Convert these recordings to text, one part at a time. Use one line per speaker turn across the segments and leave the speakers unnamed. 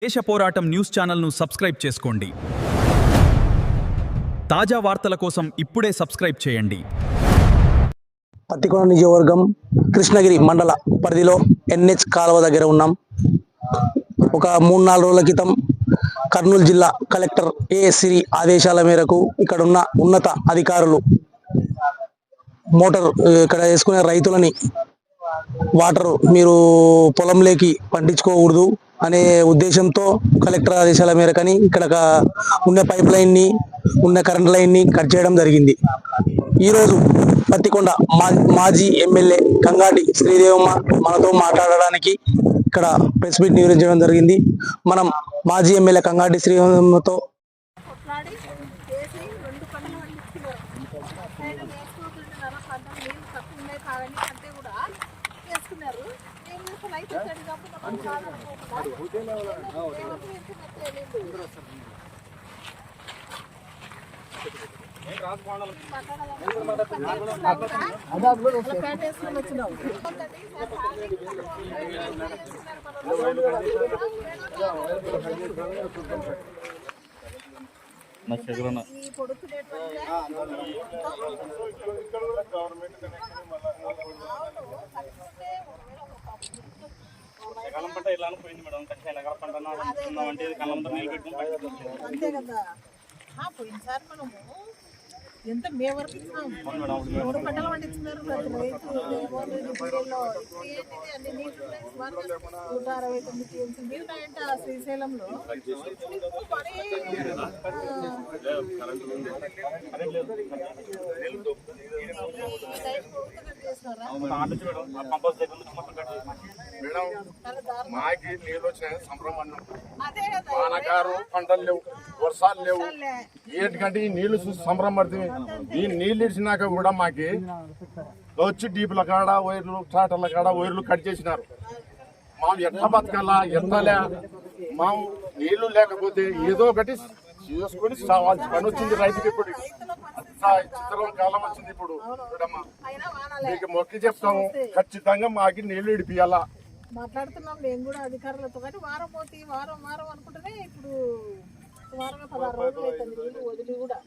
దేశ పోరాటం న్యూస్ ఛానల్ను సబ్స్క్రైబ్ చేసుకోండి. తాజా వార్తల కోసం ఇప్పుడే సబ్స్క్రైబ్ చేయండి.
పత్తికొండ నియోజకవర్గం కృష్ణగిరి మండల పరిధిలో ఎన్హెచ్ కాలువ దగ్గర ఉన్నాం. ఒక 3-4 రోజుల క్రితం కర్నూలు జిల్లా కలెక్టర్ ఏ సిరి ఆదేశాల మేరకు ఇక్కడ ఉన్న ఉన్నత అధికారులు మోటార్ ఇక్కడ వేసుకునే రైతులని వాటర్ మీరు పొలంలోకి పండించుకోకూడదు అనే ఉద్దేశంతో కలెక్టర్ ఆదేశాల మేరకని ఇక్కడ ఉన్న పైప్ లైన్ని ఉన్న కరెంట్ లైన్ని కట్ చేయడం జరిగింది. ఈరోజు పత్తికొండ మాజీ ఎమ్మెల్యే కంగాటి శ్రీదేవమ్మ మనతో మాట్లాడడానికి ఇక్కడ ప్రెస్ మీట్ నిర్వహించడం జరిగింది. మనం మాజీ ఎమ్మెల్యే కంగాటి శ్రీదేవమ్మతో
కలం పంట ఇలా పోయింది మేడం. ఖచ్చితంగా పంట అంటే కళ్ళంతా నీళ్ళు పెట్టుకుని
అంతే కదా. పోయినసారి మనము ఎంత మే వరకు ఇచ్చినాం, 3 పంటలు పండించినారు అన్ని నీళ్ళు 169 టీఎంసీ నీళ్ళు ఉన్నాయంట శ్రీశైలంలో.
మాకి నీళ్ళు వచ్చినాయి సంభ్రమం. వానకారు పంటలు లేవు, వర్షాలు లేవు, ఏంటికంటే ఈ నీళ్లు చూసి సంబరం పడుతుంది. ఈ నీళ్ళు ఇచ్చినాక కూడా మాకి వచ్చి డీపుల కాడ వైర్లు ట్రాక్టర్ల కాడ వైర్లు కట్ చేసినారు. మా ఎట్లా బతకాలా ఎంతలే, మా నీళ్లు లేకపోతే ఏదో ఒకటి చేసుకొని సావాల్సి పని వచ్చింది రైతుకి. ఇప్పుడు చిత్రం కాలం వచ్చింది. ఇప్పుడు మీకు మొక్కి చెప్తాము, ఖచ్చితంగా మాకి నీళ్లు ఇడిపియాలా.
మాట్లాడుతున్నాం మేము కూడా అధికారులతో, కానీ వారం పోతే వారం అనుకుంటేనే ఇప్పుడు సుమారుగా 16 రోజులు అవుతుంది నీళ్ళు వదిలి కూడా.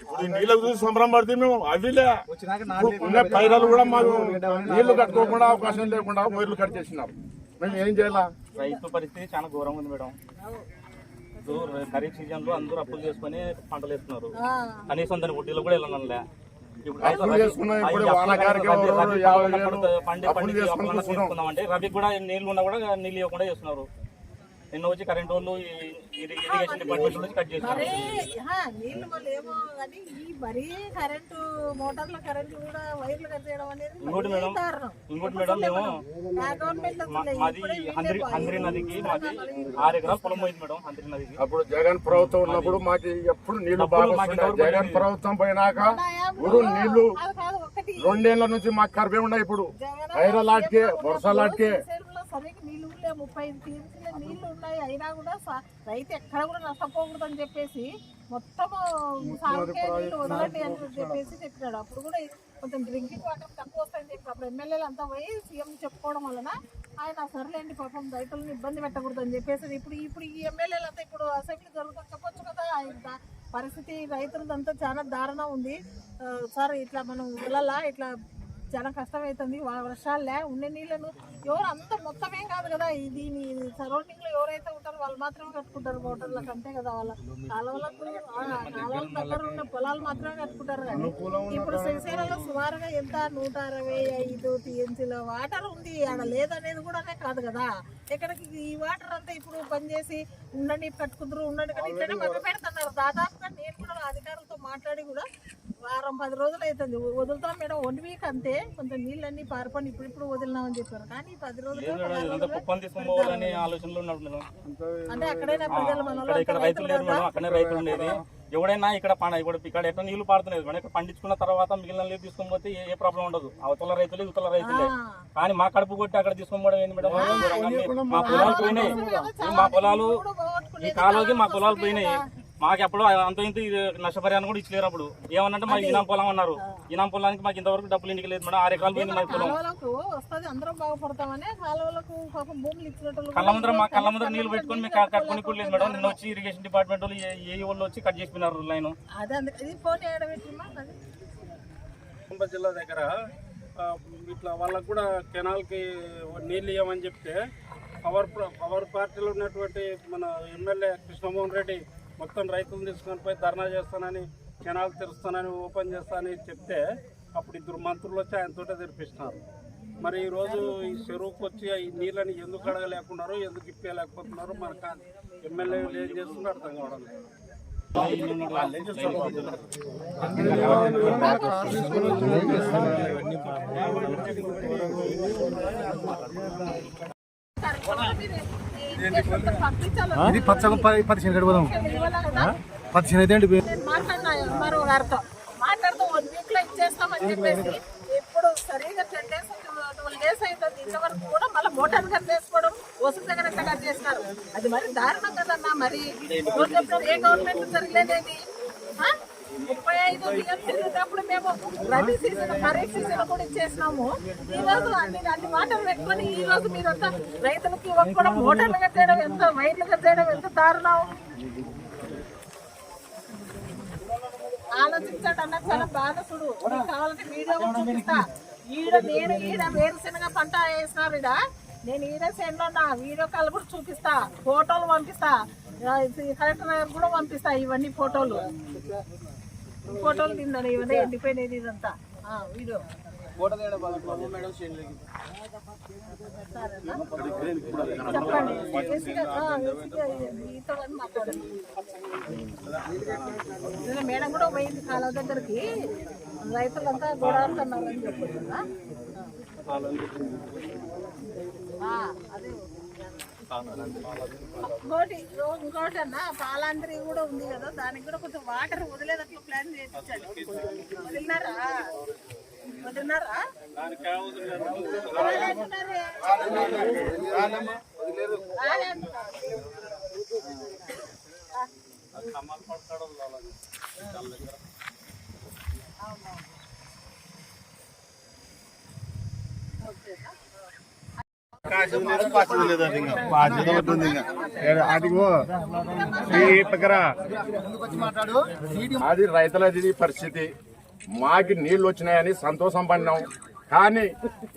ఇప్పుడు ఈ నీళ్ళకు చూసి సంబరం పడితే మేము అవిలే ఉన్న పైరాలు కూడా మాకు నీళ్లు కట్టుకోకుండా అవకాశం లేకుండా వైర్లు కట్ చేసినారు. మేము ఏం చేయాలా?
రైతు పరిస్థితి చాలా ఘోరంగా ఉంది మేడం. ఖరీఫ్ సీజన్ లో అందరూ అప్పులు చేసుకుని పంటలు వేస్తున్నారు. కనీసం దాని వడ్డీలో కూడా వెళ్ళనులే. పండి రబీ కూడా నీళ్లు ఉన్నా కూడా నీళ్ళు ఇవ్వకుండా చేస్తున్నారు. నిన్న వచ్చి కరెంట్ వాళ్ళు ఇరిగేషన్ డిపార్ట్మెంట్ నుంచి కట్ చేస్తున్నారు.
నీళ్లు మళ్ళీ ఏమో కానీ ఈ మరీ కరెంటు మోటార్ల కరెంటు కూడా వైర్లు కట్ చేయడం అనేది
ఇంకోటి మేడం మేము మాది హంద్రి నదికి మాది 6 ఎకరాల పొలం పోయింది మేడం. హంద్రి నదికి
అప్పుడు జగన్ ప్రభుత్వం ఉన్నప్పుడు మాకు ఎప్పుడు నీళ్లు బాగా, జగన్ ప్రభుత్వం పోయినాక ఊరు నీళ్లు 2 ఏళ్ల నుంచి మాకు కరిపే ఉన్నాయి. ఇప్పుడు ఐరలాట్కే వర్షాలాట్కే
సరిగ్గా నీళ్ళు 35 టీఎంసీల నీళ్లు ఉన్నాయి. అయినా కూడా రైతు ఎక్కడ కూడా నష్టపోకూడదు అని చెప్పేసి మొత్తం సాగుకే నీళ్ళు వదలండి అని చెప్పేసి చెప్పినాడు. అప్పుడు కూడా కొంచెం డ్రింకింగ్ వాటర్ తక్కువ వస్తాయని చెప్పి అప్పుడు ఎమ్మెల్యేలు అంతా పోయి సీఎం చెప్పుకోవడం వలన ఆయన సర్లేండి పాపం రైతులను ఇబ్బంది పెట్టకూడదు అని చెప్పేసి ఇప్పుడు ఈ ఎమ్మెల్యేలు అంతా ఇప్పుడు అసెంబ్లీ జరుగుతుంది చెప్పొచ్చు కదా. ఆయన పరిస్థితి రైతులదంతా చాలా దారుణం ఉంది సార్. ఇట్లా మనం వదలాలా, ఇట్లా చాలా కష్టమవుతుంది. వర్షాలే ఉన్న నీళ్ళను ఎవరు అంత మొత్తమేం కాదు కదా. దీని సరౌండింగ్ లో ఎవరైతే ఉంటారో వాళ్ళు మాత్రమే కట్టుకుంటారు మోటార్లకు, అంతే కదా. వాళ్ళ కాలువల దగ్గర ఉన్న పొలాలు మాత్రమే కట్టుకుంటారు. కానీ ఇప్పుడు శ్రీశైలంలో సుమారుగా ఎంత 165 టీఎంసీల వాటర్ ఉంది. ఆడ లేదనేది కూడా కాదు కదా. ఎక్కడికి ఈ వాటర్ అంతా ఇప్పుడు పనిచేసి ఉండండి కట్టుకుంటారు ఉండండి కానీ ఇట్లనే మధ్య పెడుతున్నారు. దాదాపుగా నేను కూడా అధికారులతో మాట్లాడి కూడా వారం 10 రోజులు అవుతుంది. వదులుతాం మేడం 1 వీక్ అంతే. కొంచెం నీళ్ళన్నీ పారిపోయి ఇప్పుడు వదిలినామని చెప్పారు. కానీ 10 రోజులు అంటే అక్కడైనా
అక్కడే రైతులు ఉండేది. ఎవడైనా ఇక్కడ ఎట్లా నీళ్లు పాడుతున్నాయి మేడం. ఇక్కడ పండించుకున్న తర్వాత మిగిలిన నీళ్ళు తీసుకొని పోతే ఏ ప్రాబ్లం ఉండదు. అవతల రైతులే ఇవతల రైతులే. కానీ మా కడుపు కొట్టి అక్కడ తీసుకొని పోవడం ఏంటి మేడం. మా పొలాలు పోయినాయి. మా పొలాలు ఈ కాలువకి మా పొలాలు పోయినాయి. మాకు అప్పుడు అంత ఇంత నష్టపరిహారం కూడా ఇచ్చలేరు. అప్పుడు ఏమన్నంటే మాకు ఇనాం పొలం అన్నారు. ఇనాం పొలానికి మాకు ఇంతవరకు డబ్బులు ఇంటికి లేదు మేడం. 6 ఎకరాలు పోయింది మా పొలం.
కాలువలకు వస్తుంది, అందరం బాగుపడతామని కాలువలకు పాపం భూములు ఇచ్చినట్టు
కళ్ళ ముందర నీళ్ళు పెట్టుకొని మీకు కట్టుకొని కూడా లేదు మేడం. నిన్న వచ్చి ఇరిగేషన్ డిపార్ట్మెంట్ వాళ్ళు ఏ వాళ్ళు వచ్చి కట్ చేసిపోయినారు లైన్.
అదే అందుకే ఇది ఫోన్ ఏడబెట్టిమా అది
నిజామాబాద్ జిల్లా దగ్గర ఇట్లా వాళ్ళకు కూడా కెనాల్కి నీళ్ళు ఇవ్వమని చెప్తే పవర్ పార్టీలో ఉన్నటువంటి మన ఎమ్మెల్యే కృష్ణమోహన్ రెడ్డి మొత్తం రైతులను తీసుకొని పోయి ధర్నా చేస్తానని, కెనాల్ తెరుస్తానని, ఓపెన్ చేస్తానని చెప్తే అప్పుడు 2 మంత్రులు వచ్చి ఆయనతోటే తెరిపిస్తున్నారు. మరి ఈరోజు ఈ చెరువుకు వచ్చి ఈ నీళ్ళని ఎందుకు అడగలేకున్నారు, ఎందుకు ఇప్పలేకపోతున్నారు, మన ఎమ్మెల్యేలు ఏం చేస్తున్నారు అర్థం కావడం లేదు.
ఇది పచ్చగా 10 గడపదాం 10 అయితే
మాట్లాడినా మరో గారితో మాట్లాడుతూ 1 వీక్ లో ఇచ్చేస్తామని చెప్పేసి ఇప్పుడు సరిగా 10 days 12 days అవుతుంది. ఇంతవరకు కూడా మళ్ళీ మోటార్ కట్ చేసుకోవడం, వసతి దగ్గర కట్ చేస్తారు. అది మరి దారుణం కదన్నా. మరి ఇప్పుడు చెప్పిన ఏ గవర్నమెంట్ జరగలేదేది? 35 టీఎంసీ ఉన్నప్పుడు మేము రబీ సీజన్, ఖరీఫ్ సీజన్ కూడా ఇచ్చేసినాము. ఈ రోజు అన్ని మాటలు పెట్టుకొని ఈ రోజు మీరంతా రైతులకి ఇవ్వకపోవడం, మోటార్లు కట్టేయడం ఎంత, వైర్లు కట్టేయడం ఎంత దారుణం. ఆలోచించండి అన్న, చాలా బాధసుడు. కావాలంటే వీడియో చూపిస్తా. ఈడ వేరుశనగ పంట వేసినారు. నేను ఈడ చేనులో నా వీడియో కాల్ కూడా చూపిస్తా, ఫోటోలు పంపిస్తా, కలెక్టర్ గారు కూడా పంపిస్తా. ఇవన్నీ ఫోటోలు తిన్నాను, ఇవన్నీ ఎండిపోయినది ఇదంతా వీడియో. చెప్పండి మీతో మాట్లాడండి. మేడం కూడా పోయింది కాలువ దగ్గరికి, రైతులంతా గోడాడుతున్నారని చెప్తున్నా. అదే ఇంకోటి అన్న, పాలాంధ్రి కూడా ఉంది కదా, దానికి కూడా కొంచెం వాటర్ వదిలేదట్లు ప్లాన్ చేయించండి. వదిలినారా?
అది రైతులది పరిస్థితి. మాకి నీళ్లు వచ్చినాయని సంతోషం పడినాం. కానీ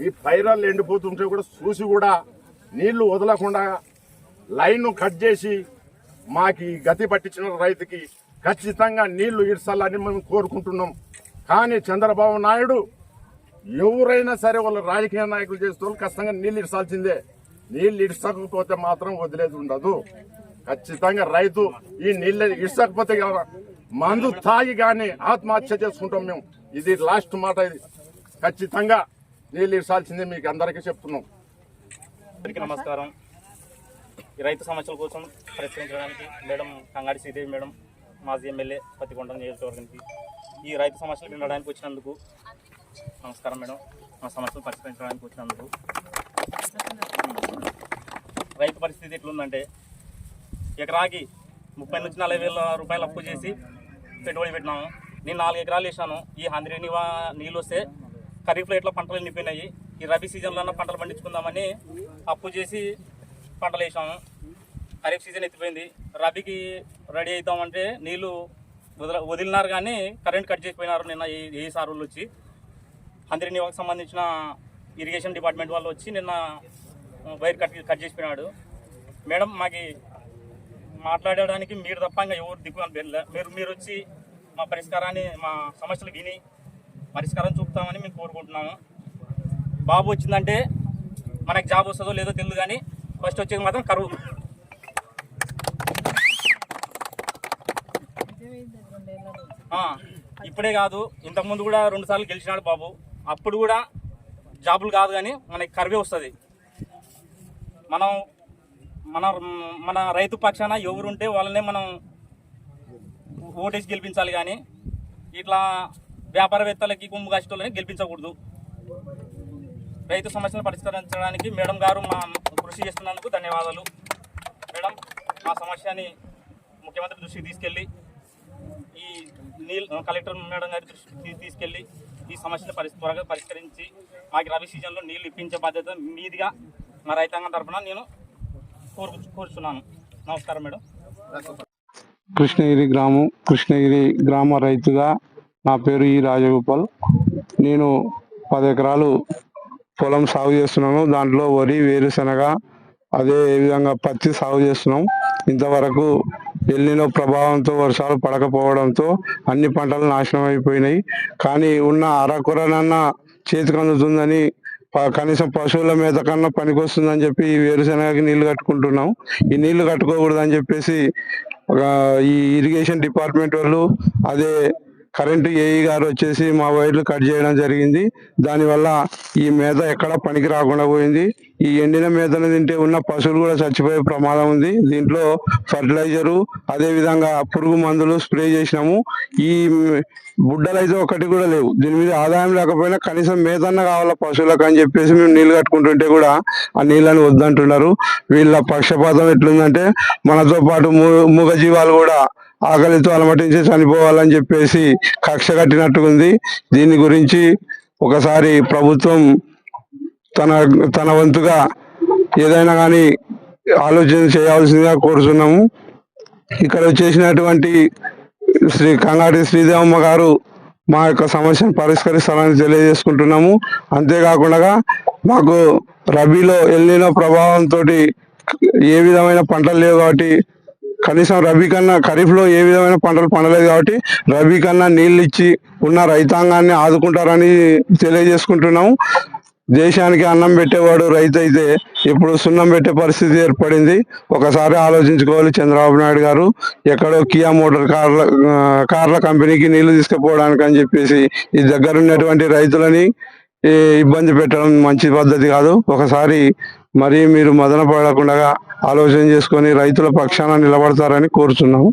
ఈ పైరాలు ఎండిపోతుంటే కూడా చూసి కూడా నీళ్లు వదలకుండా లైన్ కట్ చేసి మాకి గతి పట్టించిన రైతుకి ఖచ్చితంగా నీళ్లు ఇడ్చాలని మేము కోరుకుంటున్నాం. కానీ చంద్రబాబు నాయుడు ఎవరైనా సరే వాళ్ళ రాజకీయ నాయకులు చేస్తూ ఖచ్చితంగా నీళ్లు ఇడ్చాల్సిందే. నీళ్లు ఇడ్చకపోతే మాత్రం వదిలేది ఉండదు. ఖచ్చితంగా రైతు ఈ నీళ్ళు ఇడ్చకపోతే మందు తాగి కానీ ఆత్మహత్య చేసుకుంటాం మేము. ఇది లాస్ట్ మాట. ఇది ఖచ్చితంగా నీళ్ళు ఇడ్చాల్సిందే, మీకు అందరికీ చెప్తున్నాం.
అందరికీ నమస్కారం. ఈ రైతు సమస్యల కోసం పరిష్కరించడానికి మేడం కంగాడి శ్రీదేవి మేడం, మాజీ ఎమ్మెల్యే పత్తికొండ నియోజకవర్గానికి ఈ రైతు సమస్యలు వినడానికి వచ్చినందుకు నమస్కారం మేడం. మా సమస్యలు పరిష్కరించడానికి వచ్చినందుకు. రైతు పరిస్థితి ఎట్లుందంటే, ఎకరాకి 30 నుంచి 40 వేల రూపాయలు అప్పు చేసి పెట్టుబడి పెట్టినాము. నేను 4 ఎకరాలు వేసాను. ఈ హంద్రీ నీళ్ళు వస్తే ఖరీఫ్లో ఎట్లా పంటలు ఎండిపోయినాయి, ఈ రబీ సీజన్లో పంటలు పండించుకుందామని అప్పు చేసి పంటలు వేసాము. ఖరీఫ్ సీజన్ ఎత్తిపోయింది. రబీకి రెడీ అవుతామంటే నీళ్ళు వదిలినారు, కానీ కరెంట్ కట్ చేసిపోయినారు. నిన్న ఏ సార్లు వచ్చి హంద్రీ నివాకి సంబంధించిన ఇరిగేషన్ డిపార్ట్మెంట్ వాళ్ళు వచ్చి నిన్న వైర్ కట్ చేసిపోయినాడు. మేడం, మాకు మాట్లాడడానికి మీరు తప్ప ఇంకా ఎవరు దిక్కు మీరు వచ్చి మా పరిష్కారాన్ని, మా సమస్యలు విని పరిష్కారం చూపుతామని మేము కోరుకుంటున్నాము. బాబు వచ్చిందంటే మనకి జాబ్ వస్తుందో లేదో తెలియదు, కానీ ఫస్ట్ వచ్చేది మాత్రం కరువు. ఇప్పుడే కాదు, ఇంతకుముందు కూడా 2 సార్లు గెలిచినాడు బాబు. అప్పుడు కూడా జాబులు కాదు, కానీ మనకి కరువే వస్తుంది. మన రైతు పక్షాన ఎవరుంటే వాళ్ళనే మనం ఓటేసి గెలిపించాలి, కానీ ఇట్లా వ్యాపారవేత్తలకి గుంపు కాసేటోళ్ళని గెలిపించకూడదు. రైతు సమస్యలను పరిష్కరించడానికి మేడం గారు మా కృషి చేస్తున్నందుకు ధన్యవాదాలు. మేడం, మా సమస్యని ముఖ్యమంత్రి దృష్టికి తీసుకెళ్ళి ఈ కలెక్టర్ మేడం గారి దృష్టికి తీసుకెళ్ళి ఈ సమస్యను త్వరగా పరిష్కరించి మాకు రబీ సీజన్లో నీళ్లు ఇప్పించే బాధ్యత మీదిగా మా రైతాంగం తరఫున నేను కోరుచున్నాను. నమస్కారం మేడం.
కృష్ణగిరి గ్రామ రైతుగా నా పేరు ఈ రాజగోపాల్. నేను 10 ఎకరాలు పొలం సాగు చేస్తున్నాను. దాంట్లో వరి, వేరుశనగ, అదే విధంగా పత్తి సాగు చేస్తున్నాం. ఇంతవరకు ఎల్నినో ప్రభావంతో వర్షాలు పడకపోవడంతో అన్ని పంటలు నాశనం అయిపోయినాయి. కానీ ఉన్న అరకొరనన్న చేతికి అందుతుందని, కనీసం పశువుల మేత కన్నా పనికొస్తుందని చెప్పి ఈ వేరుశనగకి నీళ్లు కట్టుకుంటున్నాం. ఈ నీళ్లు కట్టుకోకూడదని చెప్పేసి ఈ ఇరిగేషన్ డిపార్ట్మెంట్ వాళ్ళు, అదే కరెంటు ఏఈ గారు వచ్చేసి మా వైర్లు కట్ చేయడం జరిగింది. దానివల్ల ఈ మేత ఎక్కడ పనికి రాకుండా పోయింది. ఈ ఎండిన మేతను తింటే ఉన్న పశువులు కూడా చచ్చిపోయే ప్రమాదం ఉంది. దీంట్లో ఫర్టిలైజరు, అదే విధంగా పురుగు మందులు స్ప్రే చేసినాము. ఈ బుడ్డలు అయితే ఒకటి కూడా లేవు. దీని మీద ఆదాయం లేకపోయినా కనీసం మేతన్న కావాలా పశువులకు అని చెప్పేసి మేము నీళ్లు కట్టుకుంటుంటే కూడా ఆ నీళ్ళని వద్దంటున్నారు. వీళ్ళ పక్షపాతం ఎట్లుందంటే, మనతో పాటు మూగజీవాలు కూడా ఆకలితో అలమటించి చనిపోవాలని చెప్పేసి కక్ష కట్టినట్టుకుంది. దీని గురించి ఒకసారి ప్రభుత్వం తన వంతుగా ఏదైనా కానీ ఆలోచన చేయాల్సిందిగా కోరుతున్నాము. ఇక్కడ చేసినటువంటి కంగాటి శ్రీదేవమ్మ గారు మా యొక్క సమస్యను పరిష్కరిస్తారని తెలియజేసుకుంటున్నాము. అంతేకాకుండా మాకు రబీలో ఎల్నినో ప్రభావంతో ఏ విధమైన పంటలు లేవు కాబట్టి, కనీసం రబీ కన్నా ఖరీఫ్లో ఏ విధమైన పంటలు పండలేదు కాబట్టి రబీ కన్నా నీళ్ళు ఇచ్చి ఉన్న రైతాంగాన్ని ఆదుకుంటారని తెలియజేసుకుంటున్నాము. దేశానికి అన్నం పెట్టేవాడు రైతు అయితే ఇప్పుడు సున్నం పెట్టే పరిస్థితి ఏర్పడింది. ఒకసారి ఆలోచించుకోవాలి చంద్రబాబు నాయుడు గారు. ఎక్కడో కియా మోటార్ కార్ల కంపెనీకి నీళ్లు తీసుకుపోవడానికి అని చెప్పేసి ఈ దగ్గర ఉన్నటువంటి రైతులని ఇబ్బంది పెట్టడం మంచి పద్ధతి కాదు. ఒకసారి మరి మీరు మదన పడకుండా ఆలోచన చేసుకొని రైతుల పక్షాన నిలబడతారని కోరుతున్నాము.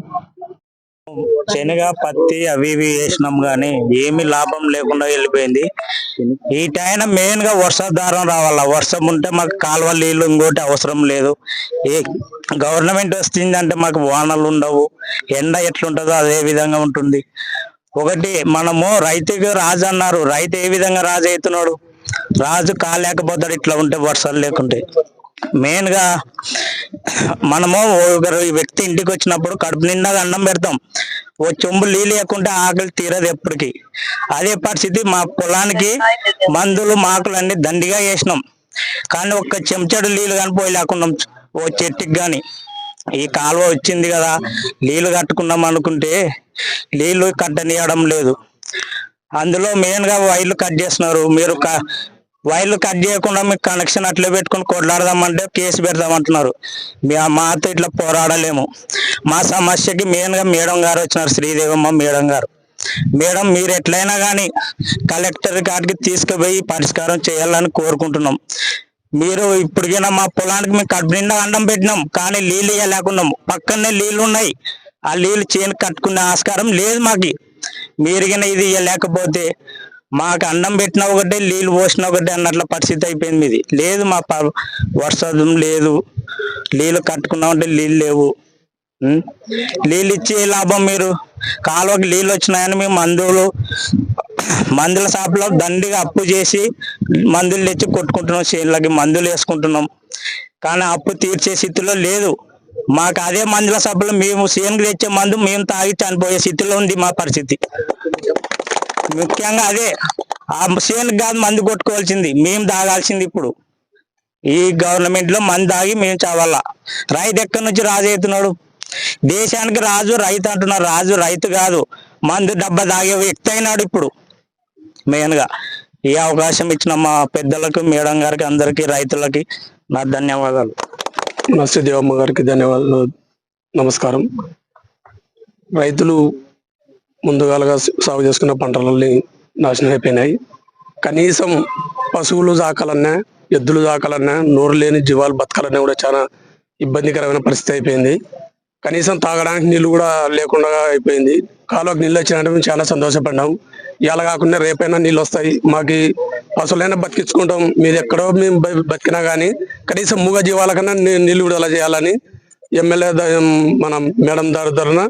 శనగ, పత్తి అవి ఇవి వేసినాం గానీ ఏమి లాభం లేకుండా వెళ్ళిపోయింది. ఈ టైం మెయిన్ గా వర్షాధారం రావాలా. వర్షం ఉంటే మాకు కాలువ నీళ్లు ఇంకోటి అవసరం లేదు. ఏ గవర్నమెంట్ వస్తుందంటే మాకు వానలు ఉండవు. ఎండ ఎట్లుంటుందో అదే విధంగా ఉంటుంది. ఒకటి మనము రైతుకి రాజు అన్నారు. రైతు ఏ విధంగా రాజు అవుతున్నాడు? రాజు కాలేకపోతాడు ఇట్లా ఉంటే, వర్షాలు లేకుంటే. మెయిన్ గా మనము ఒకరు వ్యక్తి ఇంటికి వచ్చినప్పుడు కడుపు నిండా అన్నం పెడతాం. ఓ చెంబు నీళ్ళు లేకుంటే ఆకలి తీరదు ఎప్పటికీ. అదే పరిస్థితి మా పొలానికి మందులు మాకులు అన్ని దండిగా వేసినాం. కానీ ఒక్క చెంచాడు నీళ్ళు కానీ పోయి లేకున్నాం ఓ చెట్టుకి కానీ. ఈ కాలువ వచ్చింది కదా నీళ్లు కట్టుకున్నాం అనుకుంటే నీళ్లు కట్టనియడం లేదు. అందులో మెయిన్ గా వైర్లు కట్ చేస్తున్నారు. మీరు వైర్లు కట్ చేయకుండా మీకు కనెక్షన్ అట్లే పెట్టుకుని కొట్లాడదామంటే కేసు పెడదామంటున్నారు. మాతో ఇట్లా పోరాడలేము. మా సమస్యకి మెయిన్ గా మేడం గారు వచ్చినారు, శ్రీదేవమ్మ మేడం గారు. మేడం మీరు ఎట్లయినా కానీ కలెక్టర్ గారికి తీసుకుపోయి పరిష్కారం చేయాలని కోరుకుంటున్నాం. మీరు ఇప్పటికైనా మా పొలానికి మేము కడుపు నిండా అన్నం పెట్టినాం కానీ నీళ్ళు ఇవ్వలేకున్నాం. పక్కనే నీళ్లు ఉన్నాయి. ఆ నీళ్లు చేను కట్టుకునే ఆస్కారం లేదు మాకు. మీరు ఇది ఇవ్వలేకపోతే మాకు అన్నం పెట్టినా ఒకటే, నీళ్ళు పోసినా ఒకటే అన్నట్ల పరిస్థితి అయిపోయింది మీది. లేదు మా వర్షం లేదు, నీళ్ళు కట్టుకున్నామంటే నీళ్ళు లేవు. నీళ్ళు ఇచ్చే లాభం మీరు కాలువకి నీళ్ళు వచ్చినాయని మేము మందుల షాపులో దండిగా అప్పు చేసి మందులు తెచ్చి కొట్టుకుంటున్నాం. చేనులకి మందులు వేసుకుంటున్నాం కానీ అప్పు తీర్చే స్థితిలో లేదు మాకు. అదే మందుల షాపులో మేము చేనుకు తెచ్చే మందు మేము తాగి చనిపోయే స్థితిలో ఉంది మా పరిస్థితి. ముఖ్యంగా అదే ఆ చేనుకు కాదు మందు కొట్టుకోవాల్సింది, మేము తాగాల్సింది. ఇప్పుడు ఈ గవర్నమెంట్ లో మందు తాగి మేము చావాలా. రైతు ఎక్కడి నుంచి రాజు అవుతున్నాడు? దేశానికి రాజు రైతు అంటున్నారు. రాజు రైతు కాదు, మందు డబ్బా తాగే వ్యక్తి అయినాడు ఇప్పుడు. మెయిన్ గా ఈ అవకాశం ఇచ్చిన మా పెద్దలకు, మేడం గారికి, అందరికి, రైతులకి నా ధన్యవాదాలు.
నమస్తే దేవమ్మ గారికి ధన్యవాదాలు. నమస్కారం. రైతులు ముందుగాలుగా సాగు చేసుకున్న పంటలన్నీ నాశనం అయిపోయినాయి. కనీసం పశువులు సాకాలన్నా, ఎద్దులు సాకాలన్నా, నోరు లేని జీవాలు బతకాలన్నా కూడా చాలా ఇబ్బందికరమైన పరిస్థితి అయిపోయింది. కనీసం తాగడానికి నీళ్ళు కూడా లేకుండా అయిపోయింది. కాలువకి నీళ్ళు వచ్చినట్టు మేము చాలా సంతోషపడ్డాము. ఇలా కాకుండా రేపైనా నీళ్ళు వస్తాయి, మాకు పశువులైనా బతికించుకుంటాం. మీరు ఎక్కడో మేము బతికినా కానీ కనీసం మూగ జీవాల కన్నా నీళ్ళు విడుదల చేయాలని ఎమ్మెల్యే మన మేడం తరఫున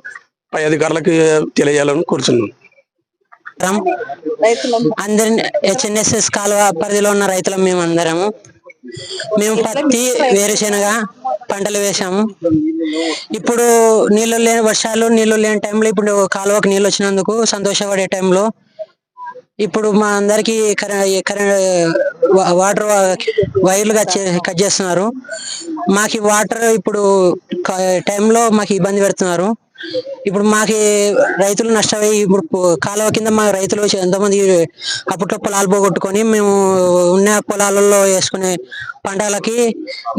పై అధికారులకు తెలియాలని కోరుచున్నాను.
అందరి హెచ్ఎన్ఎస్ఎస్ కాలువ పరిధిలో ఉన్న రైతులం మేము పత్తి వేరుశెనగ పంటలు వేసాము. ఇప్పుడు నీళ్లు లేని టైంలో ఇప్పుడు కాలువకు నీళ్ళు వచ్చినందుకు సంతోషపడే టైంలో ఇప్పుడు మా అందరికి వాటర్ వైర్లు కట్ చేస్తున్నారు. మాకు వాటర్ ఇప్పుడు టైంలో మాకు ఇబ్బంది పెడుతున్నారు. ఇప్పుడు మాకు రైతులు నష్టమై ఇప్పుడు కాలువ కింద మా రైతులు ఎంతోమంది అప్పట్లో పొలాలు పోగొట్టుకొని మేము ఉన్న పొలాలలో వేసుకునే పంటలకి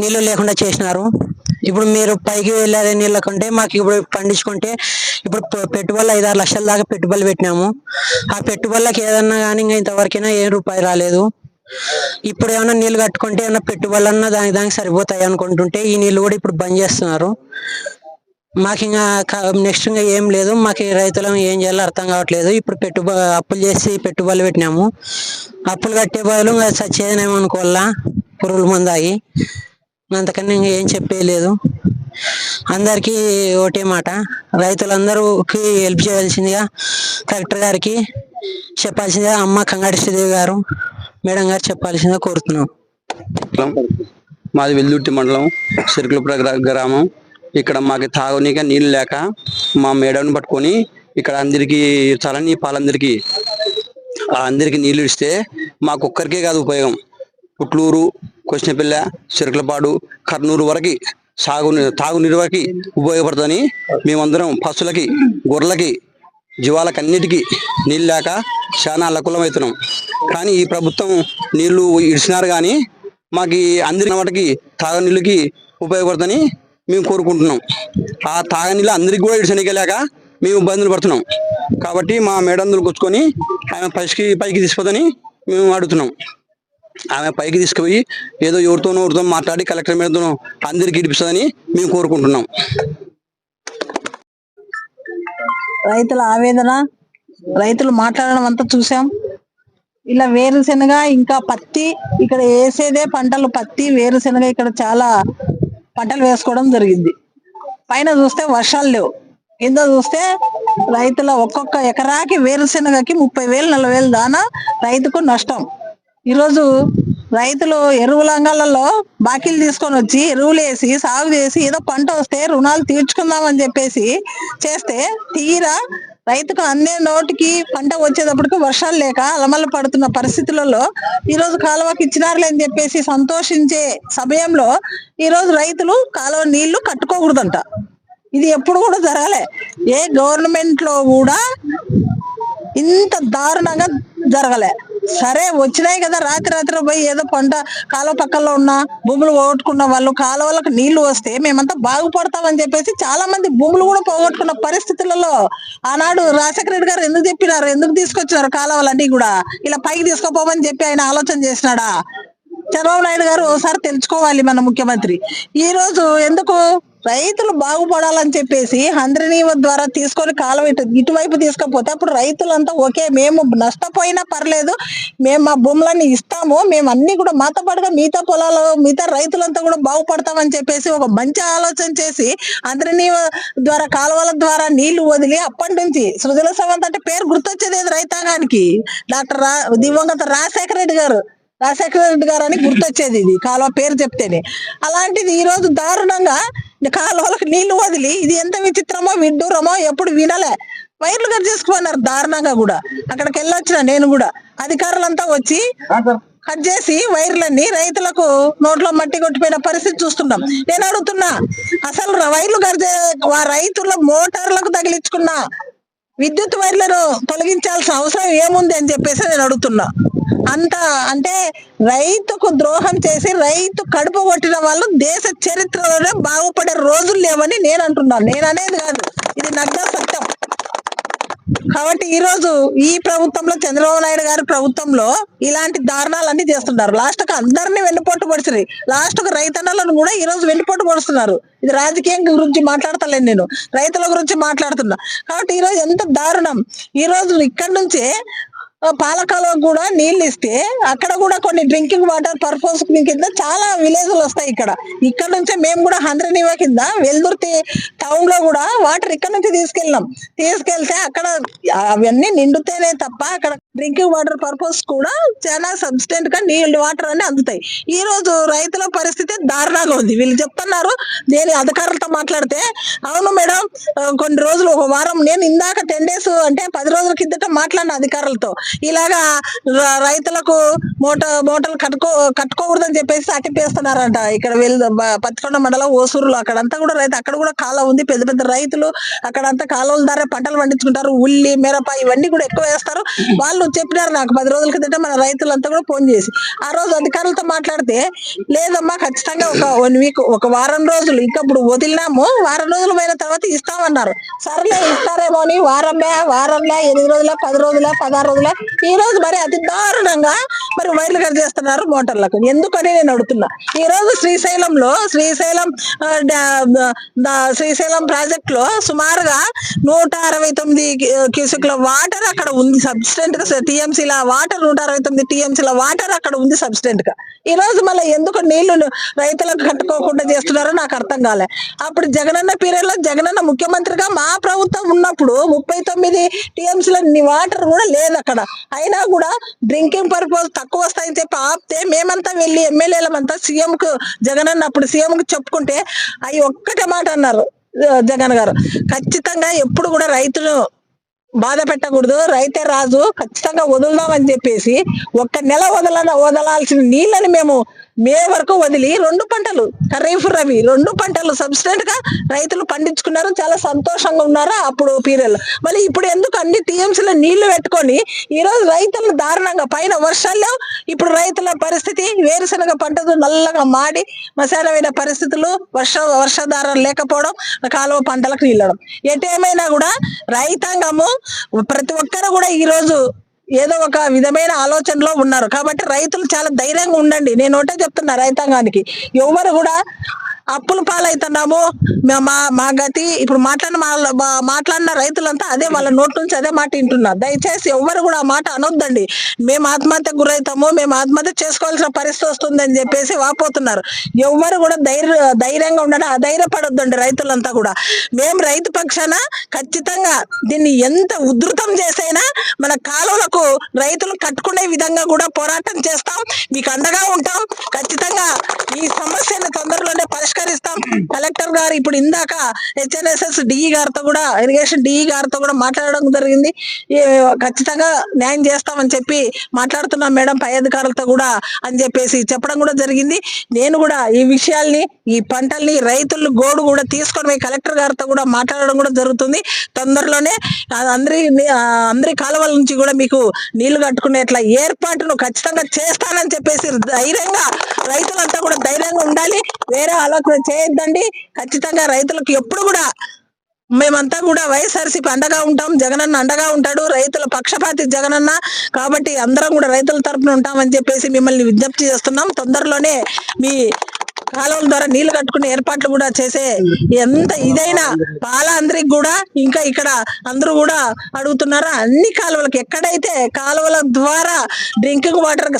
నీళ్లు లేకుండా చేసినారు. ఇప్పుడు మీరు పైకి వెళ్ళే నీళ్ళ కంటే మాకు ఇప్పుడు పండించుకుంటే ఇప్పుడు పెట్టుబడులు 5-6 లక్షల దాకా పెట్టుబడులు పెట్టినాము. ఆ పెట్టుబడులకు ఏదన్నా కానీ ఇంకా ఇంతవరకైనా రూపాయి రాలేదు. ఇప్పుడు ఏమన్నా నీళ్లు కట్టుకుంటే ఏమన్నా పెట్టుబడులన్నా దానికి సరిపోతాయి అనుకుంటుంటే ఈ నీళ్లు కూడా ఇప్పుడు బంద్ చేస్తున్నారు. మాకు ఇంకా నెక్స్ట్ ఇంకా ఏం లేదు. మాకు రైతులం ఏం చేయాలో అర్థం కావట్లేదు. ఇప్పుడు అప్పులు చేసి పెట్టుబడులు పెట్టినాము. అప్పులు కట్టే బదులు ఇంకా సచ్చేదేమో అనుకోవాలా, పురుగుల మందాయి. అంతకన్నా ఇంకా ఏం చెప్పేయలేదు. అందరికీ ఒకటే మాట, రైతులందరికి హెల్ప్ చేయాల్సిందిగా కలెక్టర్ గారికి చెప్పాల్సిందిగా అమ్మ కంగాటి శ్రీదేవి గారు మేడం గారు చెప్పాల్సిందిగా కోరుతున్నాం.
మాది వెల్దుర్తి మండలం సిరుకులపుర గ్రామం. ఇక్కడ మాకు తాగునీక నీళ్ళు లేక మా మేడంని పట్టుకొని ఇక్కడ అందరికి చలని పాలందరికీ అందరికి నీళ్లు ఇస్తే మాకు ఒక్కరికే కాదు ఉపయోగం. పుట్లూరు, కొచ్చినపల్లె, చిరుకులపాడు, కర్నూలు వరకు తాగునీరు వరకు ఉపయోగపడుతుందని మేమందరం పశువులకి, గొర్రెలకి, జీవాలకు అన్నిటికీ నీళ్ళు లేక చాలా అల్లకులమవుతున్నాం. కానీ ఈ ప్రభుత్వం నీళ్లు ఇడిచినారు కానీ మాకు అందరి వాటికి తాగునీళ్ళకి ఉపయోగపడుతుందని మేము కోరుకుంటున్నాం. ఆ తాగనీళ్ళు అందరికి కూడా ఇడిచనికెళ్ళాక మేము ఇబ్బందులు పడుతున్నాం. కాబట్టి మా మేడందులు కూర్చుకొని ఆమె పైకి తీసుకుపోదని మేము అడుగుతున్నాం. ఆమె పైకి తీసుకుపోయి ఏదో ఎవరితోనో మాట్లాడి కలెక్టర్ మేడంతో అందరికి ఇడిపిస్తుందని మేము కోరుకుంటున్నాం.
రైతుల ఆవేదన, రైతులు మాట్లాడడం అంతా చూసాం. ఇలా వేరుశెనగ ఇంకా పత్తి, ఇక్కడ వేసేదే పంటలు పత్తి, వేరుశెనగ ఇక్కడ చాలా పంటలు వేసుకోవడం జరిగింది. పైన చూస్తే వర్షాలు లేవు, కింద చూస్తే రైతుల ఒక్కొక్క ఎకరాకి వేరుశెనగకి 30,000-40,000 దానా రైతుకు నష్టం. ఈరోజు రైతులు ఎరువుల అంగాలలో బాకీలు తీసుకొని వచ్చి ఎరువులు వేసి సాగు చేసి ఏదో పంట వస్తే రుణాలు తీర్చుకుందామని చెప్పేసి చేస్తే తీరా రైతుకు అందే నోటికి పంట వచ్చేటప్పటికి వర్షాలు లేక అలమల్ల పడుతున్న పరిస్థితులలో ఈరోజు కాలువకి ఇచ్చినారులే అని చెప్పేసి సంతోషించే సమయంలో ఈరోజు రైతులు కాలువ నీళ్లు కట్టుకోకూడదంట. ఇది ఎప్పుడు కూడా జరగలే. ఏ గవర్నమెంట్ లో కూడా ఇంత దారుణంగా జరగలే. సరే వచ్చినాయి కదా, రాత్రి పోయి ఏదో పంట కాలువ పక్కల్లో ఉన్న భూములు పోగొట్టుకున్న వాళ్ళు కాలువలకు నీళ్లు వస్తే మేమంతా బాగుపడతామని చెప్పేసి చాలా మంది భూములు కూడా పోగొట్టుకున్న పరిస్థితులలో ఆనాడు రాజశేఖర రెడ్డి గారు ఎందుకు చెప్పినారు, ఎందుకు తీసుకొచ్చినారు కాలువలన్నీ కూడా ఇలా పైకి తీసుకుపోమని చెప్పి ఆయన ఆలోచన చేసినాడా? చంద్రబాబు నాయుడు గారు ఒకసారి తెలుసుకోవాలి మన ముఖ్యమంత్రి. ఈ రోజు ఎందుకు రైతులు బాగుపడాలని చెప్పేసి హంద్రీనీవ ద్వారా తీసుకొని కాలువ ఇటువైపు తీసుకపోతే అప్పుడు రైతులంతా ఓకే, మేము నష్టపోయినా పర్లేదు, మేము మా భూములన్నీ ఇస్తాము, మేము అన్ని కూడా మాతో పాటుగా మిగతా పొలాలు మిగతా రైతులంతా కూడా బాగుపడతామని చెప్పేసి ఒక మంచి ఆలోచన చేసి హంద్రీనీవ ద్వారా కాలువల ద్వారా నీళ్లు వదిలి అప్పటి నుంచి సృజల సవంత్ అంటే పేరు గుర్తొచ్చేది రైతాంగానికి డాక్టర్ దివంగత రాజశేఖర రెడ్డి గారు అని గుర్తొచ్చేది ఇది కాలువ పేరు చెప్తేనే. అలాంటిది ఈ రోజు దారుణంగా కాలువలకు నీళ్లు వదిలి ఇది ఎంత విచిత్రమో విడ్డూరమో ఎప్పుడు వినలే. వైర్లు కట్ చేసుకున్నారు దారుణంగా కూడా. అక్కడికి వెళ్ళొచ్చిన నేను కూడా, అధికారులంతా వచ్చి కట్ చేసి వైర్లన్నీ రైతులకు నోట్లో మట్టి కొట్టిపోయిన పరిస్థితి చూస్తున్నాం. నేను అడుగుతున్నా, అసలు వైర్లు కట్ రైతుల మోటార్లకు తగిలించుకున్న విద్యుత్ వైర్లను తొలగించాల్సిన అవసరం ఏముంది అని చెప్పేసి నేను అడుగుతున్నా. అంత అంటే రైతుకు ద్రోహం చేసి రైతు కడుపు కొట్టిన వాళ్ళు దేశ చరిత్రలోనే బాగుపడే రోజులు లేవని నేను అంటున్నాను. నేను అనేది కాదు, ఇది నగ్న సత్యం. కాబట్టి ఈ రోజు ఈ ప్రభుత్వంలో చంద్రబాబు నాయుడు గారి ప్రభుత్వంలో ఇలాంటి దారుణాలన్నీ చేస్తున్నారు. లాస్ట్ కు అందరినీ వెన్నుపోటు పొడిచినారు. లాస్ట్ కు రైతన్నలను కూడా ఈ రోజు వెన్నుపోటు పొడుస్తున్నారు. ఇది రాజకీయం గురించి మాట్లాడతలేను, నేను రైతుల గురించి మాట్లాడుతున్నా. కాబట్టి ఈ రోజు ఎంత దారుణం. ఈ రోజు ఇక్కడి నుంచే పాలకాలకు కూడా నీళ్ళు ఇస్తే అక్కడ కూడా కొన్ని డ్రింకింగ్ వాటర్ పర్పస్ కింద చాలా విలేజ్లు వస్తాయి. ఇక్కడ నుంచే మేము కూడా 100 నివా కింద వెల్దుర్తి టౌన్ లో కూడా వాటర్ ఇక్కడ నుంచి తీసుకెళ్తే అక్కడ అవన్నీ నిండుతేనే తప్ప అక్కడ డ్రింకింగ్ వాటర్ పర్పస్ కూడా చాలా సబ్స్టెంట్ గా నీళ్ళు వాటర్ అన్ని అందుతాయి. ఈ రోజు రైతుల పరిస్థితి దారుణంగా ఉంది. వీళ్ళు చెప్తున్నారు, నేను అధికారులతో మాట్లాడితే అవును మేడం కొన్ని రోజులు ఒక వారం, నేను ఇందాక 10 days అంటే 10 రోజుల కిందట మాట్లాడిన అధికారులతో ఇలాగా రైతులకు మోటార్లు కట్టుకోకూడదని చెప్పేసి అట్టిపేస్తున్నారంట. ఇక్కడ పత్తికొండ మండలం ఓసూరులో అక్కడంతా కూడా అక్కడ కూడా కాలువ ఉంది. పెద్ద పెద్ద రైతులు అక్కడంతా కాలువల ద్వారా పంటలు పండించుకుంటారు. ఉల్లి మిరప ఇవన్నీ కూడా ఎక్కువ వేస్తారు. వాళ్ళు చెప్పినారు నాకు 10 రోజుల కిందట మన రైతులంతా కూడా ఫోన్ చేసి. ఆ రోజు అధికారులతో మాట్లాడితే లేదమ్మా ఖచ్చితంగా ఒక 1 week ఒక వారం రోజులు ఇంకా ఇప్పుడు వదిలినాము, వారం రోజులు పోయిన తర్వాత ఇస్తామన్నారు. సరేలే ఇస్తారేమో అని వారంలే 8 రోజుల 10 రోజుల 16 రోజుల ఈ రోజు మరి అతి దారుణంగా మరి వైర్లు కట్ చేస్తున్నారు మోటార్లకు. ఎందుకని నేను అడుగుతున్నా. ఈ రోజు శ్రీశైలం ప్రాజెక్ట్ లో సుమారుగా 169 క్యూసెక్ల వాటర్ అక్కడ ఉంది సబ్స్టెంట్ గా. టీఎంసీల వాటర్ 169 టీఎంసీల వాటర్ అక్కడ ఉంది సబ్స్టెంట్ గా. ఈ రోజు మళ్ళీ ఎందుకు నీళ్లు రైతులకు కట్టుకోకుండా చేస్తున్నారో నాకు అర్థం కాలే. అప్పుడు జగనన్న పీరియడ్ లో జగనన్న ముఖ్యమంత్రిగా మా ప్రభుత్వం ఉన్నప్పుడు 39 టీఎంసీల వాటర్ కూడా లేదు అక్కడ. అయినా కూడా డ్రింకింగ్ పర్పస్ తక్కువ వస్తాయని చెప్పి ఆపితే మేమంతా వెళ్ళి ఎమ్మెల్యేలమంతా సీఎం కు జగనన్న అప్పుడు సీఎం కు చెప్పుకుంటే అవి ఒక్కటే మాట అన్నారు జగన్ గారు, ఖచ్చితంగా ఎప్పుడు కూడా రైతులు బాధ పెట్టకూడదు, రైతే రాజు, ఖచ్చితంగా వదులుదామని చెప్పేసి 1 నెల వదలాల్సిన నీళ్ళని మేము మే వరకు వదిలి 2 పంటలు ఖరీఫ్ రవి 2 పంటలు సబ్స్టెంట్ గా రైతులు పండించుకున్నారు. చాలా సంతోషంగా ఉన్నారు అప్పుడు పీరియడ్. మళ్ళీ ఇప్పుడు ఎందుకు అన్ని టీఎంసీలో నీళ్లు పెట్టుకొని ఈ రోజు రైతులు దారుణంగా పైన వర్షాల్లో ఇప్పుడు రైతుల పరిస్థితి వేరుశనగ పంటలు నల్లగా మాడి మసాలమైన పరిస్థితులు, వర్షాధారం లేకపోవడం, కాలువ పంటలకు నీళ్ళడం. ఎటేమైనా కూడా రైతాంగము ప్రతి ఒక్కరు కూడా ఈ రోజు ఏదో ఒక విధమైన ఆలోచనలో ఉన్నారు. కాబట్టి రైతులు చాలా ధైర్యంగా ఉండండి. నేను ఒకటే చెప్తున్నా రైతాంగానికి, ఎవరు కూడా అప్పుల పాలవుతున్నాము మా గతి ఇప్పుడు మాట్లాడిన రైతులంతా అదే వాళ్ళ నోట్ నుంచి అదే మాట వింటున్నారు. దయచేసి ఎవరు కూడా ఆ మాట అనొద్దండి. మేము ఆత్మహత్య గురవుతాము, మేము ఆత్మహత్య చేసుకోవాల్సిన పరిస్థితి వస్తుందని చెప్పేసి వాపోతున్నారు. ఎవరు కూడా ధైర్యంగా ఉండడం, అధైర్యపడొద్దండి రైతులంతా కూడా. మేము రైతు పక్షాన ఖచ్చితంగా దీన్ని ఎంత ఉధృతం చేసైనా మన కాలువలకు రైతులు కట్టుకునే విధంగా కూడా పోరాటం చేస్తాం, మీకు అండగా ఉంటాం. ఖచ్చితంగా ఈ సమస్యను తొందరలోనే పరిష్కరిస్తాం. కలెక్టర్ గారు ఇప్పుడు ఇందాక HNSS డిఈ గారితో కూడా, ఇరిగేషన్ డిఈ గారితో కూడా మాట్లాడడం జరిగింది. ఖచ్చితంగా న్యాయం చేస్తామని చెప్పి మాట్లాడుతున్నాం మేడం పై అధికారులతో కూడా అని చెప్పేసి చెప్పడం కూడా జరిగింది. నేను కూడా ఈ విషయాల్ని, ఈ పంటల్ని, రైతులు గోడు కూడా తీసుకొని కలెక్టర్ గారితో కూడా మాట్లాడడం కూడా జరుగుతుంది. తొందరలోనే అందరి కాలువల నుంచి కూడా మీకు నీళ్లు కట్టుకునేట్లా ఏర్పాటును ఖచ్చితంగా చేస్తానని చెప్పేసి ధైర్యంగా రైతులంతా కూడా ధైర్యంగా ఉండాలి. వేరే ఆలోచన చేయొద్దండి. ఖచ్చితంగా రైతులకు ఎప్పుడు కూడా మేమంతా కూడా వైఎస్ఆర్సీపీ అండగా ఉంటాం, జగనన్న అండగా ఉంటాడు, రైతుల పక్షపాతి జగనన్న. కాబట్టి అందరం కూడా రైతుల తరపున ఉంటామని చెప్పేసి మిమ్మల్ని విజ్ఞప్తి చేస్తున్నాం. తొందరలోనే మీ కాలువల ద్వారా నీళ్లు కట్టుకునే ఏర్పాట్లు కూడా చేసే ఎంత ఇదైనా అందరికి కూడా ఇంకా ఇక్కడ అందరూ కూడా అడుగుతున్నారు. అన్ని కాలువలకు ఎక్కడైతే కాలువల ద్వారా డ్రింకింగ్ వాటర్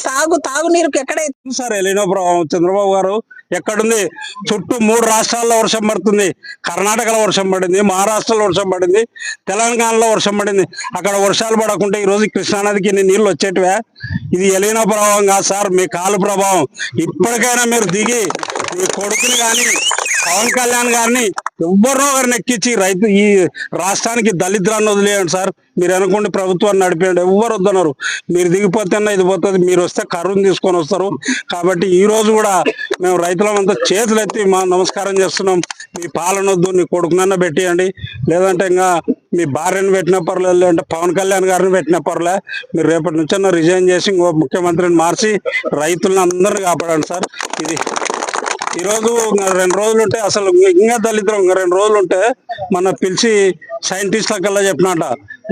తాగునీరుకు ఎక్కడైతే
సార్ ఎలినో ప్రభావం చంద్రబాబు గారు ఎక్కడుంది? చుట్టూ 3 రాష్ట్రాల్లో వర్షం పడుతుంది. కర్ణాటకలో వర్షం పడింది, మహారాష్ట్రలో వర్షం పడింది, తెలంగాణలో వర్షం పడింది. అక్కడ వర్షాలు పడకుంటే ఈ రోజు కృష్ణానదికి ఇన్ని నీళ్లు వచ్చేటివే? ఇది ఎలినో ప్రభావం కాదు సార్, మీ కాలు ప్రభావం. ఇప్పటికైనా మీరు దిగి మీ కొడుకుని కానీ పవన్ కళ్యాణ్ గారిని ఎవరినో ఒకరిని ఎక్కించి ఈ రాష్ట్రానికి దళిద్రాన్ని వదిలేయండి సార్. మీరు అనుకోండి ప్రభుత్వాన్ని నడిపేయండి, ఎవరు వద్దన్నారు. మీరు దిగిపోతేన్నా ఇది పోతుంది, మీరు వస్తే కరువును తీసుకొని వస్తారు. కాబట్టి ఈ రోజు కూడా మేము రైతులమంతా చేతులు ఎత్తి నమస్కారం చేస్తున్నాం. మీ పాలన వద్దు, నీ కొడుకునన్నా పెట్టేయండి, లేదంటే ఇంకా మీ భార్యను పెట్టిన పర్లేదు, లేదంటే పవన్ కళ్యాణ్ గారిని పెట్టిన పర్లే. మీరు రేపటి నుంచన్నా రిజైన్ చేసి ఇంకో ముఖ్యమంత్రిని మార్చి రైతులను అందరినీ కాపాడండి సార్. ఇది ఈరోజు 2 రోజులు ఉంటే అసలు ఇంకా దళిద్రం. ఇంకా 2 రోజులు ఉంటే మన పిలిచి సైంటిస్ట్ల కల్లా చెప్పినట,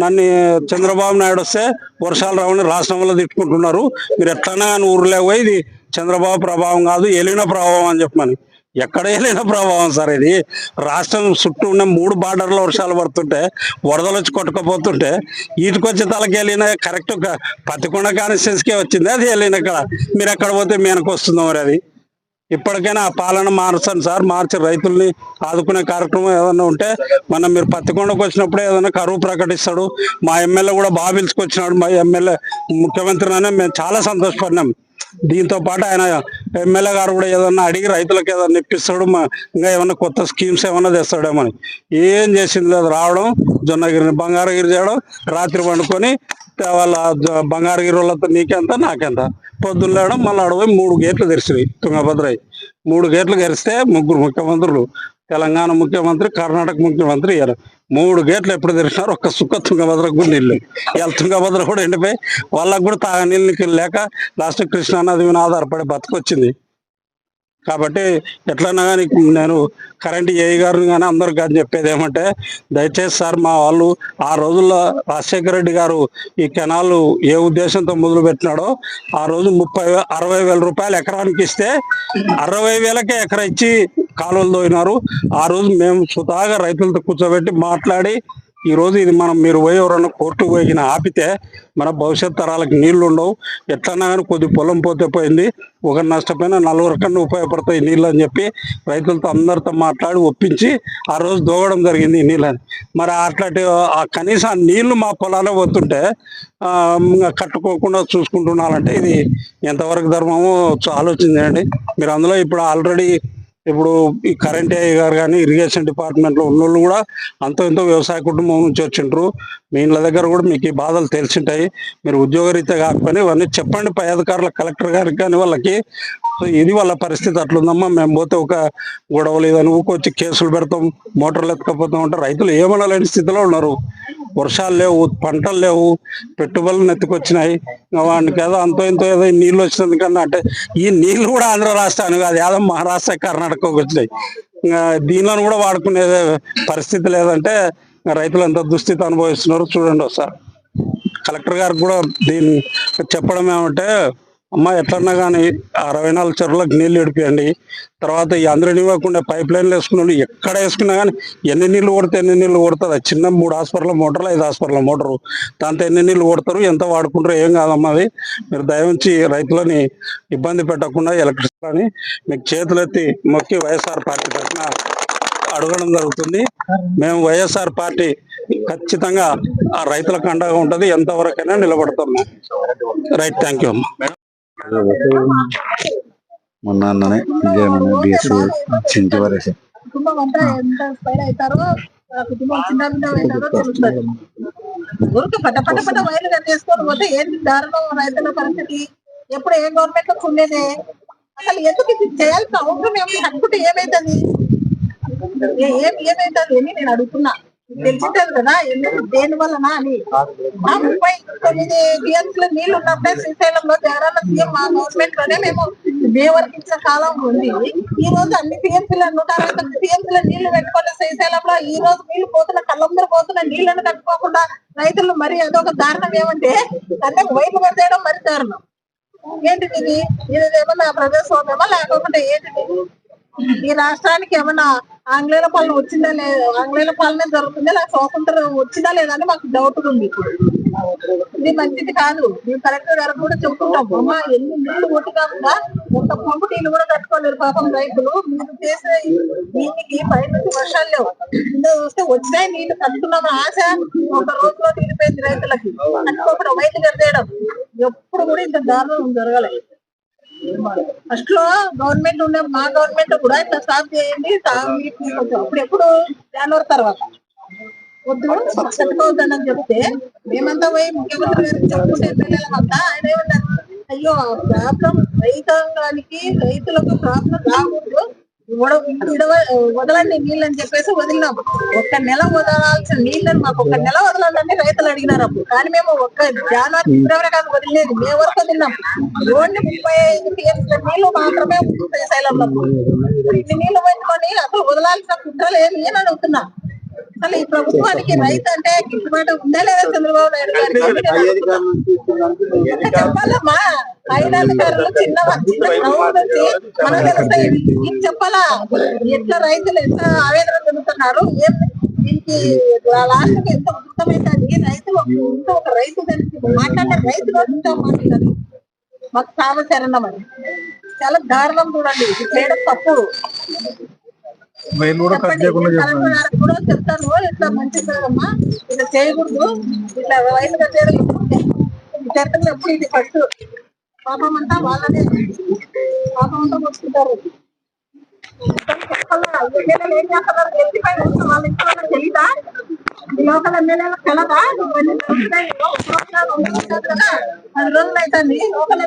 నన్ను చంద్రబాబు నాయుడు వస్తే వర్షాలు రావని రాష్ట్రంలో తిట్టుకుంటున్నారు, మీరు ఎట్లన్నా కానీ ఊర్లో పోయి ఇది చంద్రబాబు ప్రభావం కాదు ఎలినో ప్రభావం అని చెప్పమని. ఎక్కడ లేని ప్రభావం సార్ ఇది. రాష్ట్రం చుట్టూ ఉన్న 3 బార్డర్ల వర్షాలు పడుతుంటే వరదలు వచ్చి కొట్టుకుపోతుంటే వీటికొచ్చి తలకి వెళ్ళిన కరెక్ట్ పత్తికొండ కాన్స్టిట్యూన్సీకే వచ్చింది. అది వెళ్ళిన ఇక్కడ మీరు ఎక్కడ పోతే మేనకు వస్తుందో మరి అది. ఇప్పటికైనా ఆ పాలన మార్చండి సార్, మార్చి రైతుల్ని ఆదుకునే కార్యక్రమం ఏదైనా ఉంటే మనం మీరు పత్తికొండకు వచ్చినప్పుడే ఏదైనా కరువు ప్రకటిస్తాడు. మా ఎమ్మెల్యే కూడా బాగా పిలుచుకొచ్చినాడు. మా ఎమ్మెల్యే ముఖ్యమంత్రి అని మేము చాలా సంతోషపడినాం. దీంతో పాటు ఆయన ఎమ్మెల్యే గారు కూడా ఏదన్నా అడిగి రైతులకు ఏదన్నా ఇప్పిస్తాడు, ఇంకా ఏమన్నా కొత్త స్కీమ్స్ ఏమన్నా తెస్తాడేమని. ఏం చేసింది లేదు. రావడం జొన్నగిరిని బంగారగిరి చేయడం, రాత్రి పండుకొని వాళ్ళ బంగారగిరి వాళ్ళతో నీకెంత నాకెంత పొద్దున్న లేవడం, మళ్ళీ అడవి 3 గేట్లు తెరిచినాయి తుంగభద్రయ్య. 3 గేట్లు తెరిస్తే 3 ముఖ్యమంత్రులు, తెలంగాణ ముఖ్యమంత్రి, కర్ణాటక ముఖ్యమంత్రి 3 గేట్లు ఎప్పుడు తెరిచినారు. ఒక్క సుక్క తుంగభద్రకు కూడా నీళ్ళు. ఇవాళ తుంగభద్ర కూడా ఎండిపోయి వాళ్ళకు కూడా తాగనీళ్ళు లేక లాస్ట్ కృష్ణానది మీద ఆధారపడి బతుకొచ్చింది. కాబట్టి ఎట్లన్నా కానీ నేను కరెంట్ ఏఈ గారిని కానీ అందరికి కానీ చెప్పేది ఏమంటే, దయచేసి సార్ మా వాళ్ళు ఆ రోజుల్లో రాజశేఖర రెడ్డి గారు ఈ కెనాలు ఏ ఉద్దేశంతో మొదలు పెట్టినాడో ఆ రోజు 60 వేల రూపాయలు ఎకరానికి ఇస్తే 60,000కే ఎకరా ఇచ్చి కాలువలు తోయినారు. ఆ రోజు మేము సుతాగా రైతులతో కూర్చోబెట్టి మాట్లాడి ఈ రోజు ఇది మనం మీరు పోయి ఎవరన్నా కోర్టుకు పోయిన ఆపితే మన భవిష్యత్ తరాలకు నీళ్లు ఉండవు. ఎట్లన్నా కానీ కొద్ది పొలం పోతే పోయింది, ఒకరు నష్టపోయినా 4 కన్నా ఉపయోగపడతాయి నీళ్ళు అని చెప్పి రైతులతో అందరితో మాట్లాడి ఒప్పించి ఆ రోజు దోగడం జరిగింది ఈ నీళ్ళని. మరి అట్లాంటి కనీసం ఆ నీళ్లు మా పొలాల్లో పోతుంటే కట్టుకోకుండా చూసుకుంటున్నారంటే ఇది ఎంతవరకు ధర్మమో ఆలోచించండి మీరు. అందులో ఇప్పుడు ఆల్రెడీ ఈ కరెంట్ ఏఐ గారు కానీ ఇరిగేషన్ డిపార్ట్మెంట్లో ఉన్నోళ్ళు కూడా అంతో ఎంతో వ్యవసాయ కుటుంబం నుంచి వచ్చిండ్రు. మీ ఇళ్ళ దగ్గర కూడా మీకు ఈ బాధలు తెలిసింటాయి. మీరు ఉద్యోగరీత్యా కాకపోయినా ఇవన్నీ చెప్పండి పై అధికారుల, కలెక్టర్ గారికి కానీ వాళ్ళకి. ఇది వాళ్ళ పరిస్థితి అట్లుందమ్మా. మేము పోతే ఒక గొడవలు ఏదైనా ఊకొచ్చి కేసులు పెడతాం, మోటార్లు ఎత్తుకపోతాం అంటే రైతులు ఏమనలేని స్థితిలో ఉన్నారు. వర్షాలు లేవు, పంటలు లేవు, పెట్టుబడులు ఎత్తుకొచ్చినాయి. వానికి ఏదో అంతో ఎంతో ఏదో నీళ్ళు వచ్చినది కన్నా అంటే ఈ నీళ్లు కూడా ఆంధ్ర రాష్ట్రానికి కాదు, ఏదో మహారాష్ట్ర కర్ణాటకకు వచ్చినాయి. దీనిలో కూడా వాడుకునే పరిస్థితి లేదంటే రైతులు ఎంత దుస్థితి అనుభవిస్తున్నారు చూడండి ఒకసారి. కలెక్టర్ గారికి కూడా దీన్ని చెప్పడం ఏమంటే, అమ్మ ఎట్లన్నా కానీ 64 చెరువులకు నీళ్లు ఇడిపియండి. తర్వాత ఈ అందరిని ఇవ్వకుండా పైప్ లైన్లు వేసుకున్నాడు. ఎక్కడ వేసుకున్నా కానీ ఎన్ని నీళ్లు కొడితే ఎన్ని నీళ్లు కొడుతుంది. అది చిన్న 3 హాస్పిటల్ మోటార్లు, 5 హాస్పిటల్ మోటారు, దాంతో ఎన్ని నీళ్లు కొడతారు, ఎంత వాడుకుంటారు ఏం కాదమ్మా. అది మీరు దయవుంచి రైతులని ఇబ్బంది పెట్టకుండా ఎలక్ట్రిసిటీ మీకు చేతులెత్తి మొక్కి వైఎస్ఆర్ పార్టీ తరఫున అడగడం జరుగుతుంది. మేము వైఎస్ఆర్ పార్టీ ఖచ్చితంగా ఆ రైతులకు అండగా ఉంటుంది, ఎంతవరకైనా నిలబడతాం. రైట్, థ్యాంక్ యూ అమ్మా.
మొన్ననే బిఎస్సి చింటి వరేసి
కుటుంబం అంతా ఎంత స్పైడ్ అవుతారో, కుటుంబం చిన్న తెలుస్తుంది. ఊరికి పట్ట వైర్లు కట్టేసుకొని పోతే ఏంటి దారుణం రైతుల పరిస్థితి. ఎప్పుడు ఏ గవర్నమెంట్ లో ఉండేదే, అసలు ఎందుకు ఇది చేయాల్సిన అవసరం ఏమి అనుకుంటే ఏమైతుంది, ఏమైతుంది అని నేను అడుగుతున్నా. తెలిసింటది కదా దేని వలన అని. 39 టీఎంసీలో నీళ్లు ఉన్నప్పుడే శ్రీశైలంలో జగనన్న సీఎం మా గవర్నమెంట్ లోనే మేము దేవరికి ఇచ్చిన కాలం ఉంది. ఈ రోజు అన్ని టీఎంసీలో 160 టీఎంసీలో నీళ్లు పెట్టుకుంటే శ్రీశైలంలో ఈ రోజు నీళ్లు పోతున్న కళ్ళందరూ పోతున్న నీళ్లను కట్టుకోకుండా రైతులు మరి అదొక దారుణం. ఏమంటే అంటే వైర్లు పడితేయడం మరి దారుణం. ఏంటిది ఇది? ఏమన్నా ప్రజాస్వామ్యమా లేకపోతే ఏంటిది? ఈ రాష్ట్రానికి ఏమన్నా ఆంగ్లేయుల పాలన వచ్చిందా లేదా, ఆంగ్లేయుల పాలన జరుగుతుందా లేదా, స్వాతంత్రం వచ్చిందా లేదా అని మాకు డౌట్ ఉంది. ఇది మంచిది కాదు. మేము కలెక్టర్ గారికి కూడా చెప్తుంటాం, అమ్మా ఎన్ని నీళ్లు కొట్టుగా ఒక పంపు నీళ్ళు కూడా కట్టుకోలేరు పాపం రైతులు. మీరు చేసే దీనికి పై నుంచి వర్షాలు లేవు, వస్తే వచ్చినాయి నీళ్లు కట్టుకున్నాం ఆశ ఒక రోజులో తీరిపోయింది రైతులకి. కట్టుకోకుండా వైద్యులు కట్టేయడం ఎప్పుడు కూడా ఇంత దారుణం జరగలేదు. ఫస్ట్ లో గవర్నమెంట్ ఉండే మా గవర్నమెంట్ కూడా ఇట్లా స్టాప్ చేయండి, అప్పుడు ఎప్పుడు జనవరి తర్వాత వద్దు చెప్పుకోవద్దని చెప్తే మేమంతా పోయి ముఖ్యమంత్రి గారికి చెప్పుకుంటే ఎమ్మెల్యేలంతా ఆయన ఏమన్నారు, అయ్యో ప్రాబ్లం రైతాంగానికి రైతులకు ప్రాబ్లం రాకూడదు, వదలండి నీళ్ళు అని చెప్పేసి వదిలినాం. 1 నెల వదలాల్సిన నీళ్ళని మాకు 1 నెల వదలాలని రైతులు అడిగినారు అప్పుడు. కానీ మేము జనవరి ఫిబ్రవరి కాదు వదిలేదు, మే వరకు వదిలినాం. ఓన్లీ 35 టీఎంసీల నీళ్లు మాత్రమే శ్రీశైలంలో. ఇన్ని నీళ్లు పెట్టుకొని అసలు వదలాల్సిన కుట్రలు ఏమి అని అడుగుతున్నా. అసలు ఈ ప్రభుత్వానికి రైతు అంటే గిట్టుబాటు ఉందా లేదా చంద్రబాబు నాయుడు గారికి చెప్పాలమ్మా. ఐదాధికారులు చిన్న మనకు తెలుస్తాయి. ఇది చెప్పాలా ఎట్లా రైతులు ఎంత ఆవేదన చెందుతున్నారు, దీనికి లాస్ట్ కి ఎంత ఉత్తమైంది. రైతులు ఒక రైతు మాట్లాడే రైతులు మాట్లాడారు మాకు సామశరణం అని. చాలా దారుణం చూడండి, ఇది చేయడం తప్పు. కూడా చెప్తాను ఇట్లా మంచి అమ్మా, ఇట్లా చేయకూడదు, ఇట్లా రైతు కట్టేది చట్టంలో ఎప్పుడు ఇది ఫస్ట్ పాపం అంతా వాళ్ళనే పాపం అంతా కొట్టుకుంటారు. ఏం చేస్తున్నారు గెలిచిపై వాళ్ళ ఇంట్లో తెలియదా, ఈ లోకల్ ఎమ్మెల్యేలకు తెలదా 10 రోజులు అవుతుంది లోకల్